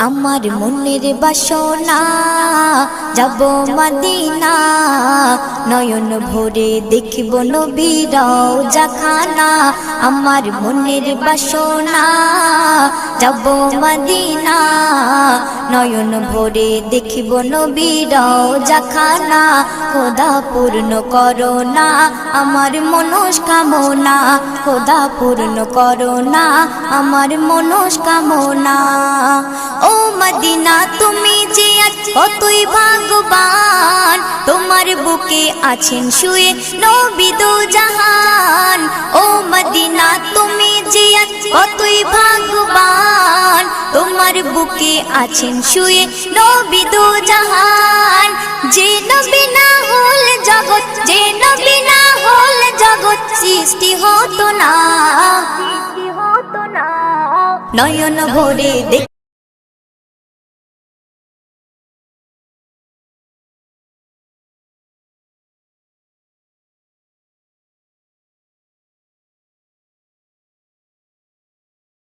আমার মনের বাসনা যাব মদিনা, নয়ন ভরে দেখিব নবীর রওজাখানা। আমার মনের বাসনা যাব মদিনা, নয়ন ভরে দেখিব নবীর রওজাখানা। খোদা পূর্ণ করো না আমার মনস্কামনা, খোদা পূর্ণ করো না আমার মনস্কামনা। ও মদিনা তুমি যে কতই ভাগ্যবান, তোমার বুকে আছেন শুয়ে নবী দো জাহান। ও মদিনা তুমি যে কতই ভাগ্যবান, তোমার বুকে আছেন শুয়ে নবী দো জাহান। যে নবী না হল জগৎ, যে নবী না হল জগৎ সৃষ্টি হতো না। নয়ন ভরে